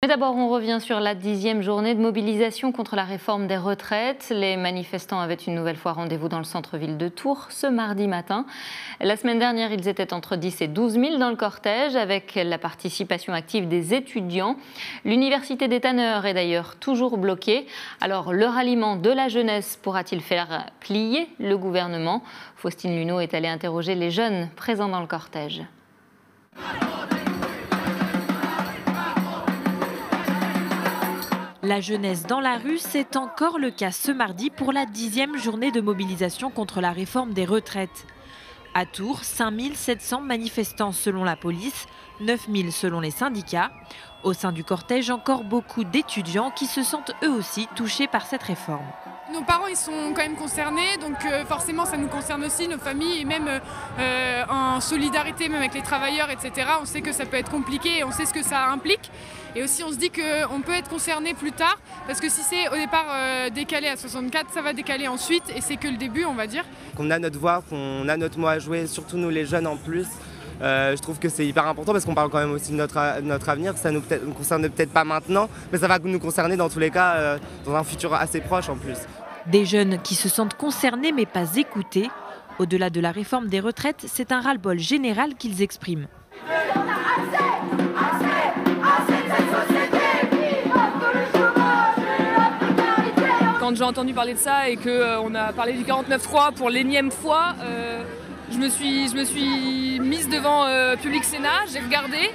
Mais d'abord, on revient sur la 10e journée de mobilisation contre la réforme des retraites. Les manifestants avaient une nouvelle fois rendez-vous dans le centre-ville de Tours ce mardi matin. La semaine dernière, ils étaient entre 10 et 12 000 dans le cortège avec la participation active des étudiants. L'université des tanneurs est d'ailleurs toujours bloquée. Alors, le ralliement de la jeunesse pourra-t-il faire plier le gouvernement? Faustine Luneau est allée interroger les jeunes présents dans le cortège. La jeunesse dans la rue, c'est encore le cas ce mardi pour la 10e journée de mobilisation contre la réforme des retraites. À Tours, 5700 manifestants selon la police, 9000 selon les syndicats. Au sein du cortège, encore beaucoup d'étudiants qui se sentent eux aussi touchés par cette réforme. Nos parents, ils sont quand même concernés, donc forcément ça nous concerne aussi, nos familles, et même en solidarité même avec les travailleurs, etc. On sait que ça peut être compliqué et on sait ce que ça implique. Et aussi on se dit qu'on peut être concerné plus tard, parce que si c'est au départ décalé à 64, ça va décaler ensuite, et c'est que le début, on va dire. Qu'on a notre voix, qu'on a notre mot à jouer, surtout nous les jeunes en plus. Je trouve que c'est hyper important parce qu'on parle quand même aussi de notre avenir. Ça nous concerne peut-être pas maintenant, mais ça va nous concerner dans tous les cas, dans un futur assez proche en plus. Des jeunes qui se sentent concernés mais pas écoutés. Au-delà de la réforme des retraites, c'est un ras-le-bol général qu'ils expriment. Quand j'ai entendu parler de ça et qu'on a parlé du 49.3 pour l'énième fois, je me suis mise devant Public Sénat, j'ai regardé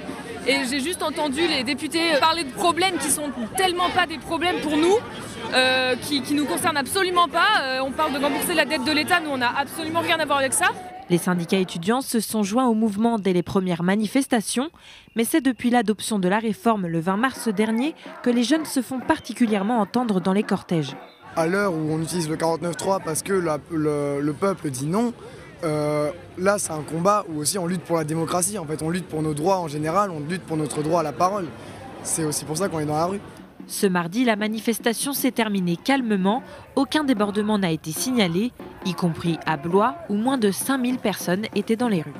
et j'ai juste entendu les députés parler de problèmes qui sont tellement pas des problèmes pour nous, qui nous concernent absolument pas. On parle de rembourser la dette de l'État, nous on n'a absolument rien à voir avec ça. Les syndicats étudiants se sont joints au mouvement dès les premières manifestations, mais c'est depuis l'adoption de la réforme le 20 mars dernier que les jeunes se font particulièrement entendre dans les cortèges. À l'heure où on utilise le 49.3 parce que le peuple dit non, là c'est un combat où aussi on lutte pour la démocratie. En fait, on lutte pour nos droits en général, on lutte pour notre droit à la parole. C'est aussi pour ça qu'on est dans la rue. Ce mardi, la manifestation s'est terminée calmement. Aucun débordement n'a été signalé, y compris à Blois où moins de 5000 personnes étaient dans les rues.